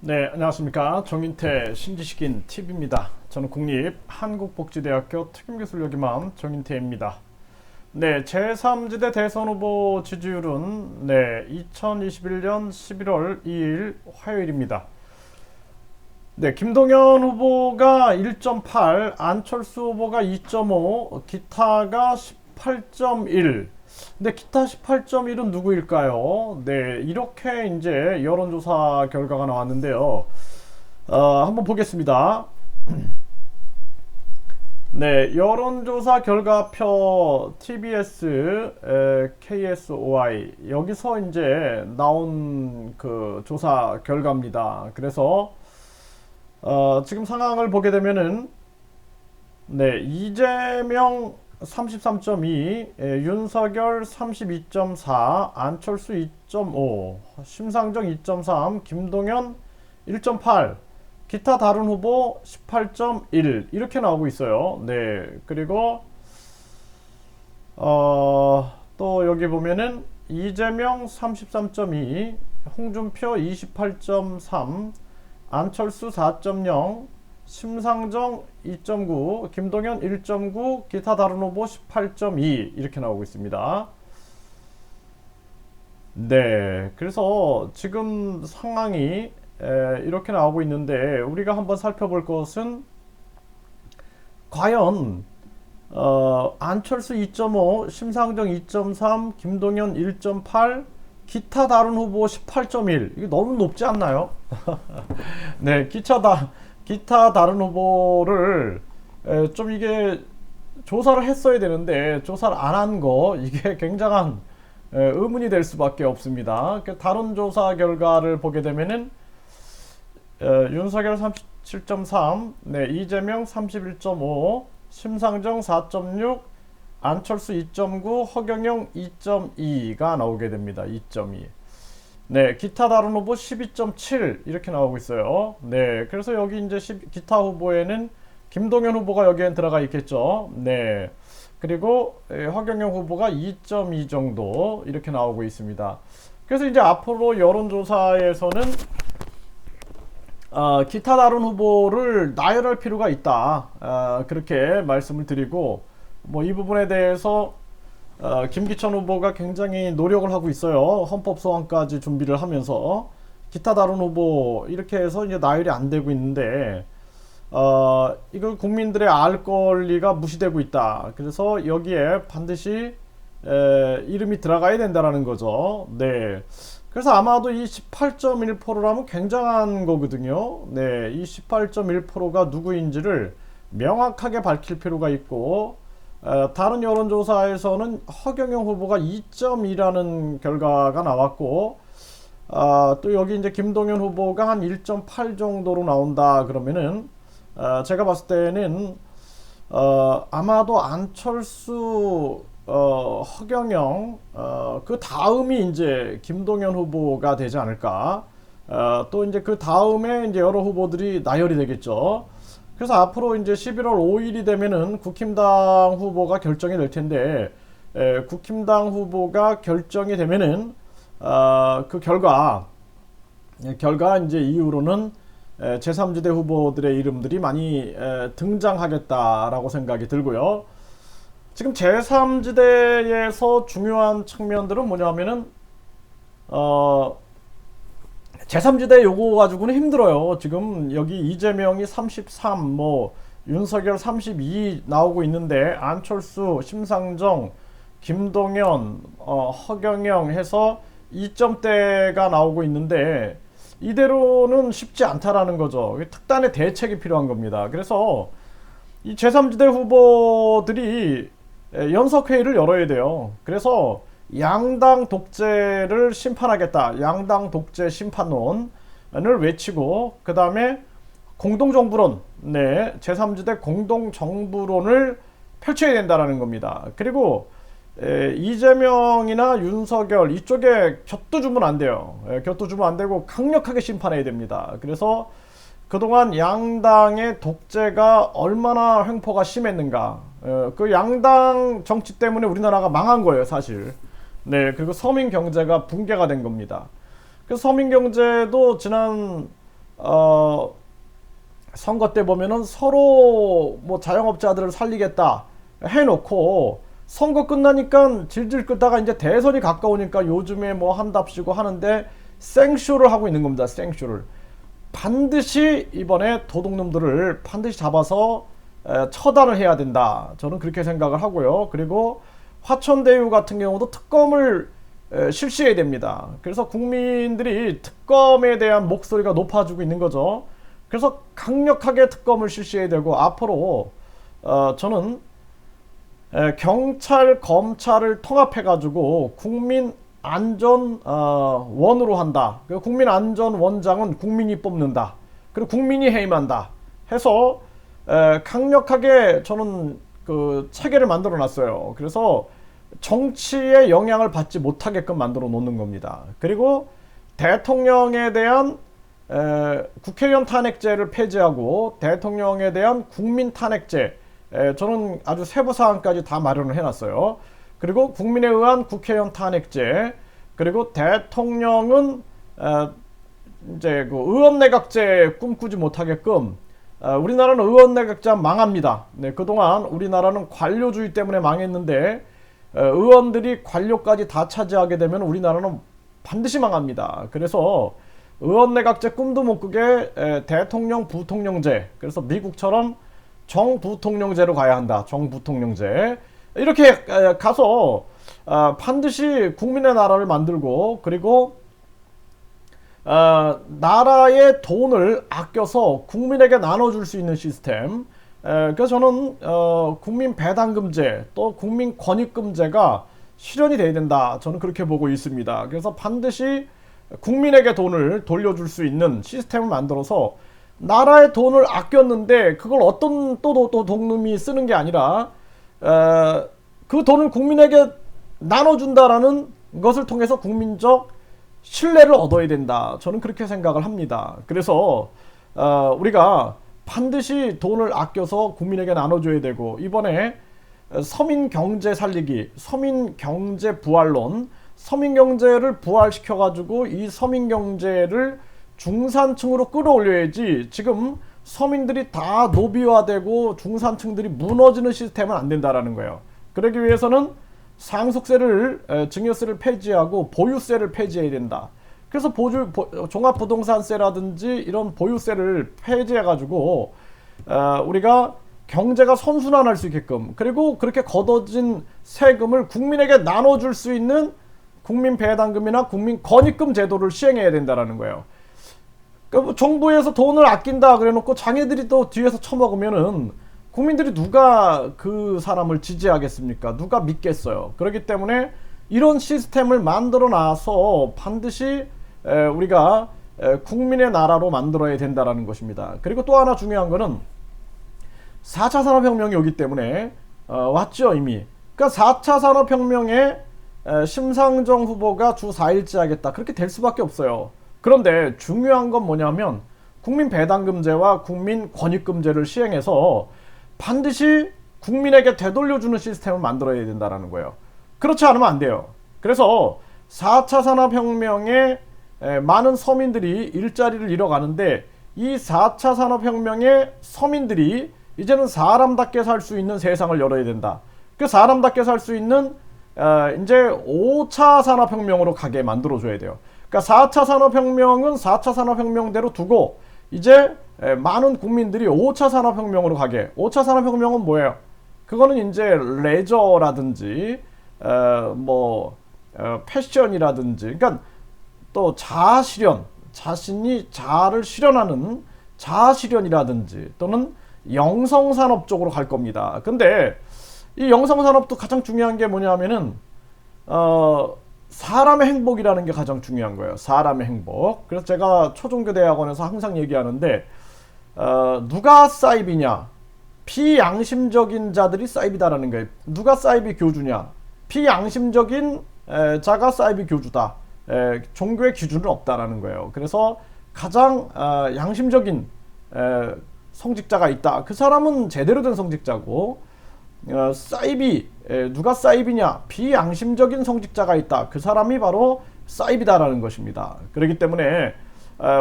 네, 안녕하십니까. 정인태 신지식인 TV입니다. 저는 국립한국복지대학교 특임교수를 역임한 정인태입니다. 네, 제3지대 대선 후보 지지율은 2021년 11월 2일 화요일입니다. 네, 김동연 후보가 1.8, 안철수 후보가 2.5, 기타가 18.1. 근데 기타 18.1은 누구일까요? 네, 이렇게 이제 여론조사 결과가 나왔는데요. 한번 보겠습니다. 네, 여론조사 결과표 TBS KSOI 여기서 이제 나온 그 조사 결과입니다. 그래서 지금 상황을 보게 되면은 네, 이재명 33.2, 윤석열 32.4, 안철수 2.5, 심상정 2.3, 김동연 1.8, 기타 다른 후보 18.1 이렇게 나오고 있어요. 네, 그리고 또 여기 보면은 이재명 33.2, 홍준표 28.3, 안철수 4.0, 심상정 2.9, 김동연 1.9, 기타 다른 후보 18.2 이렇게 나오고 있습니다. 네, 그래서 지금 상황이 이렇게 나오고 있는데 우리가 한번 살펴볼 것은 과연 안철수 2.5, 심상정 2.3, 김동연 1.8, 기타 다른 후보 18.1 이게 너무 높지 않나요? 네, 기타 다른 후보를 좀 이게 조사를 했어야 되는데 조사를 안 한 거 이게 굉장한 의문이 될 수밖에 없습니다. 다른 조사 결과를 보게 되면은 윤석열 37.3, 네, 이재명 31.5, 심상정 4.6, 안철수 2.9, 허경영 2.2가 나오게 됩니다. 2.2. 네, 기타 다른 후보 12.7 이렇게 나오고 있어요. 네, 그래서 여기 이제 기타 후보에는 김동연 후보가 여기엔 들어가 있겠죠. 네, 그리고 허경영 후보가 2.2 정도 이렇게 나오고 있습니다. 그래서 이제 앞으로 여론조사에서는 기타 다른 후보를 나열할 필요가 있다. 그렇게 말씀을 드리고 뭐 이 부분에 대해서 김기천 후보가 굉장히 노력을 하고 있어요. 헌법 소원까지 준비를 하면서 기타 다른 후보 이렇게 해서 이제 나열이 안 되고 있는데 이걸 국민들의 알 권리가 무시되고 있다. 그래서 여기에 반드시 이름이 들어가야 된다라는 거죠. 네. 그래서 아마도 이 18.1%라면 굉장한 거거든요. 네, 이 18.1%가 누구인지를 명확하게 밝힐 필요가 있고 다른 여론조사에서는 허경영 후보가 2.2라는 결과가 나왔고 또 여기 이제 김동연 후보가 한 1.8 정도로 나온다 그러면은 제가 봤을 때는 아마도 안철수 허경영 그 다음이 이제 김동연 후보가 되지 않을까. 또 이제 그 다음에 이제 여러 후보들이 나열이 되겠죠. 그래서 앞으로 이제 11월 5일이 되면은 국힘당 후보가 결정이 될 텐데 국힘당 후보가 결정이 되면은 그 결과 이제 이후로는 제3지대 후보들의 이름들이 많이 등장하겠다라고 생각이 들고요. 지금 제3지대에서 중요한 측면들은 뭐냐면은 제3지대 요거 가지고는 힘들어요. 지금 여기 이재명이 33, 뭐 윤석열 32 나오고 있는데 안철수, 심상정, 김동연, 허경영 해서 2점대가 나오고 있는데 이대로는 쉽지 않다라는 거죠. 특단의 대책이 필요한 겁니다. 그래서 이 제3지대 후보들이 연석회의를 열어야 돼요. 그래서 양당 독재를 심판하겠다. 양당 독재 심판론을 외치고 그 다음에 공동정부론, 네, 제3지대 공동정부론을 펼쳐야 된다는 겁니다. 그리고 이재명이나 윤석열 이쪽에 곁도 주면 안 돼요. 곁도 주면 안 되고 강력하게 심판해야 됩니다. 그래서 그동안 양당의 독재가 얼마나 횡포가 심했는가. 그 양당 정치 때문에 우리나라가 망한 거예요, 사실. 네, 그리고 서민 경제가 붕괴가 된 겁니다. 그 서민 경제도 지난 선거 때 보면은 서로 뭐 자영업자들을 살리겠다 해놓고 선거 끝나니까 질질 끌다가 이제 대선이 가까우니까 요즘에 뭐 한답시고 하는데 생쇼를 하고 있는 겁니다. 생쇼를. 반드시 이번에 도둑놈들을 반드시 잡아서 처단을 해야 된다. 저는 그렇게 생각을 하고요. 그리고 화천대유 같은 경우도 특검을 실시해야 됩니다. 그래서 국민들이 특검에 대한 목소리가 높아지고 있는 거죠. 그래서 강력하게 특검을 실시해야 되고 앞으로 저는 경찰, 검찰을 통합해가지고 국민안전원으로 한다. 국민안전원장은 국민이 뽑는다. 그리고 국민이 해임한다. 해서 강력하게 저는 그 체계를 만들어 놨어요. 그래서 정치에 영향을 받지 못하게끔 만들어 놓는 겁니다. 그리고 대통령에 대한 국회의원 탄핵제를 폐지하고 대통령에 대한 국민 탄핵제, 저는 아주 세부 사항까지 다 마련을 해놨어요. 그리고 국민에 의한 국회의원 탄핵제, 그리고 대통령은 이제 그 의원내각제 꿈꾸지 못하게끔 우리나라는 의원내각제 망합니다. 네, 그동안 우리나라는 관료주의 때문에 망했는데 의원들이 관료까지 다 차지하게 되면 우리나라는 반드시 망합니다. 그래서 의원내각제 꿈도 못 꾸게 대통령 부통령제, 그래서 미국처럼 정부통령제로 가야 한다. 정부통령제. 이렇게 가서 반드시 국민의 나라를 만들고, 그리고 나라의 돈을 아껴서 국민에게 나눠줄 수 있는 시스템. 그래서 저는 국민 배당금제 또 국민 권익금제가 실현이 돼야 된다. 저는 그렇게 보고 있습니다. 그래서 반드시 국민에게 돈을 돌려줄 수 있는 시스템을 만들어서 나라의 돈을 아꼈는데 그걸 어떤 또 독놈이 쓰는 게 아니라 그 돈을 국민에게 나눠준다라는 것을 통해서 국민적 신뢰를 얻어야 된다. 저는 그렇게 생각을 합니다. 그래서 우리가 반드시 돈을 아껴서 국민에게 나눠줘야 되고, 이번에 서민 경제 살리기, 서민 경제 부활론, 서민 경제를 부활시켜가지고 이 서민 경제를 중산층으로 끌어올려야지, 지금 서민들이 다 노비화되고 중산층들이 무너지는 시스템은 안 된다라는 거예요. 그러기 위해서는 상속세를, 증여세를 폐지하고 보유세를 폐지해야 된다. 그래서 종합부동산세라든지 이런 보유세를 폐지해가지고 우리가 경제가 선순환할 수 있게끔, 그리고 그렇게 걷어진 세금을 국민에게 나눠줄 수 있는 국민 배당금이나 국민 권익금 제도를 시행해야 된다라는 거예요. 그러니까 정부에서 돈을 아낀다 그래놓고 장애들이 또 뒤에서 처먹으면은 국민들이 누가 그 사람을 지지하겠습니까? 누가 믿겠어요? 그렇기 때문에 이런 시스템을 만들어 놔서 반드시 우리가 국민의 나라로 만들어야 된다라는 것입니다. 그리고 또 하나 중요한 거는 4차 산업혁명이 오기 때문에 왔죠 이미. 그러니까 4차 산업혁명에 심상정 후보가 주 4일째 하겠다, 그렇게 될 수밖에 없어요. 그런데 중요한 건 뭐냐면 국민 배당금제와 국민 권익금제를 시행해서 반드시 국민에게 되돌려주는 시스템을 만들어야 된다는 거예요. 그렇지 않으면 안 돼요. 그래서 4차 산업혁명에 많은 서민들이 일자리를 잃어가는데, 이 4차 산업혁명의 서민들이 이제는 사람답게 살 수 있는 세상을 열어야 된다. 그 사람답게 살 수 있는 이제 5차 산업혁명으로 가게 만들어줘야 돼요. 그러니까 4차 산업혁명은 4차 산업혁명대로 두고 이제 많은 국민들이 5차 산업혁명으로 가게. 5차 산업혁명은 뭐예요? 그거는 이제 레저라든지 패션이라든지, 그러니까 또 자아실현, 자신이 자아를 실현하는 자아실현이라든지 또는 영성산업 쪽으로 갈 겁니다. 근데 이 영성산업도 가장 중요한 게 뭐냐면은 사람의 행복이라는 게 가장 중요한 거예요. 사람의 행복. 그래서 제가 초중교대학원에서 항상 얘기하는데 누가 사이비냐? 비양심적인 자들이 사이비다라는 거예요. 누가 사이비 교주냐? 비양심적인 자가 사이비 교주다. 종교의 기준은 없다라는 거예요. 그래서 가장 양심적인 성직자가 있다. 그 사람은 제대로 된 성직자고, 사이비, 누가 사이비냐? 비양심적인 성직자가 있다. 그 사람이 바로 사이비다라는 것입니다. 그렇기 때문에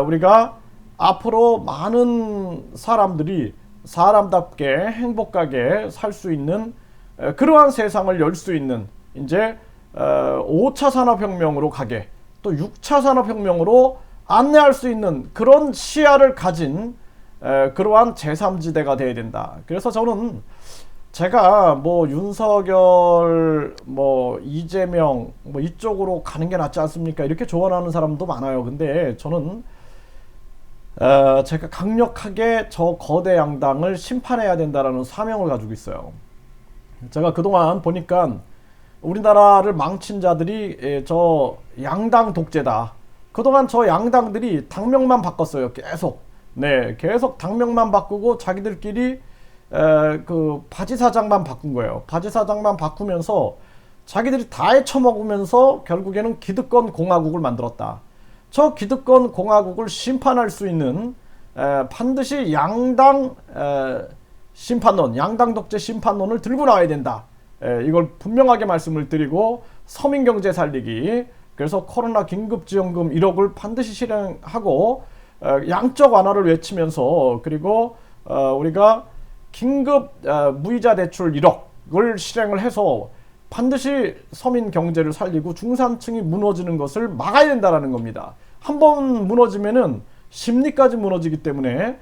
우리가 앞으로 많은 사람들이 사람답게 행복하게 살 수 있는 그러한 세상을 열 수 있는 이제 5차 산업혁명으로 가게, 또 6차 산업혁명으로 안내할 수 있는 그런 시야를 가진 그러한 제3지대가 돼야 된다. 그래서 저는 제가 뭐 윤석열, 뭐 이재명 뭐 이쪽으로 가는 게 낫지 않습니까? 이렇게 조언하는 사람도 많아요. 근데 저는 제가 강력하게 저 거대 양당을 심판해야 된다라는 사명을 가지고 있어요. 제가 그동안 보니까 우리나라를 망친 자들이 저 양당 독재다. 그동안 저 양당들이 당명만 바꿨어요. 계속. 네, 계속 당명만 바꾸고 자기들끼리 그 바지 사장만 바꾼 거예요. 바지 사장만 바꾸면서 자기들이 다 헤쳐먹으면서 결국에는 기득권 공화국을 만들었다. 저 기득권 공화국을 심판할 수 있는 반드시 양당 심판론, 양당 독재 심판론을 들고 나와야 된다. 이걸 분명하게 말씀을 드리고 서민경제 살리기, 그래서 코로나 긴급지원금 1억을 반드시 실행하고 양적 완화를 외치면서, 그리고 우리가 긴급 무이자 대출 1억을 실행을 해서 반드시 서민 경제를 살리고 중산층이 무너지는 것을 막아야 된다는 겁니다. 한번 무너지면은 심리까지 무너지기 때문에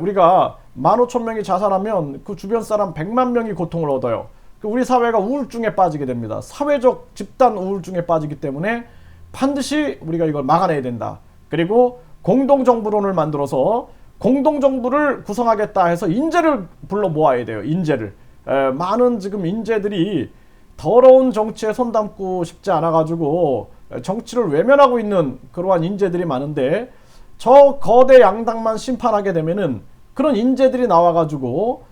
우리가 15,000명이 자살하면 그 주변 사람 100만 명이 고통을 얻어요. 우리 사회가 우울증에 빠지게 됩니다. 사회적 집단 우울증에 빠지기 때문에 반드시 우리가 이걸 막아내야 된다. 그리고 공동정부론을 만들어서 공동정부를 구성하겠다 해서 인재를 불러 모아야 돼요. 인재를. 많은 지금 인재들이 더러운 정치에 손담고 싶지 않아가지고 정치를 외면하고 있는 그러한 인재들이 많은데, 저 거대 양당만 심판하게 되면은 그런 인재들이 나와가지고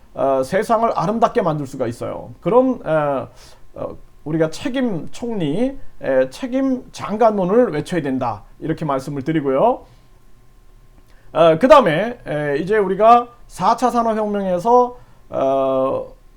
세상을 아름답게 만들 수가 있어요. 그런 우리가 책임 총리, 책임 장관론을 외쳐야 된다. 이렇게 말씀을 드리고요. 그 다음에 이제 우리가 4차 산업혁명에서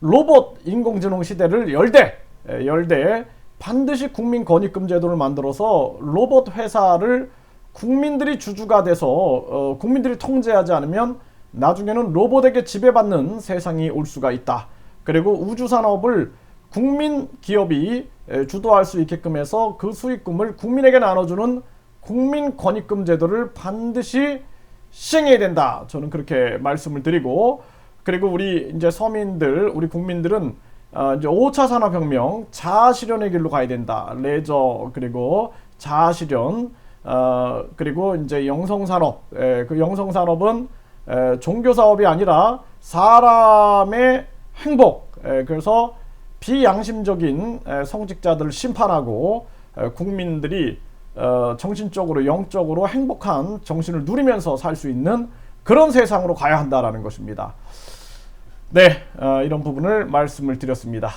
로봇 인공지능 시대를 열되 반드시 국민권익금 제도를 만들어서 로봇 회사를 국민들이 주주가 돼서 국민들이 통제하지 않으면 나중에는 로봇에게 지배받는 세상이 올 수가 있다. 그리고 우주산업을 국민 기업이 주도할 수 있게끔 해서 그 수익금을 국민에게 나눠주는 국민권익금 제도를 반드시 시행해야 된다. 저는 그렇게 말씀을 드리고, 그리고 우리 이제 서민들, 우리 국민들은 이제 5차 산업혁명 자아실현의 길로 가야 된다. 레저, 그리고 자아실현, 그리고 이제 영성산업. 그 영성산업은 종교사업이 아니라 사람의 행복, 그래서 비양심적인 성직자들을 심판하고 국민들이 정신적으로 영적으로 행복한 정신을 누리면서 살 수 있는 그런 세상으로 가야 한다라는 것입니다. 네, 이런 부분을 말씀을 드렸습니다.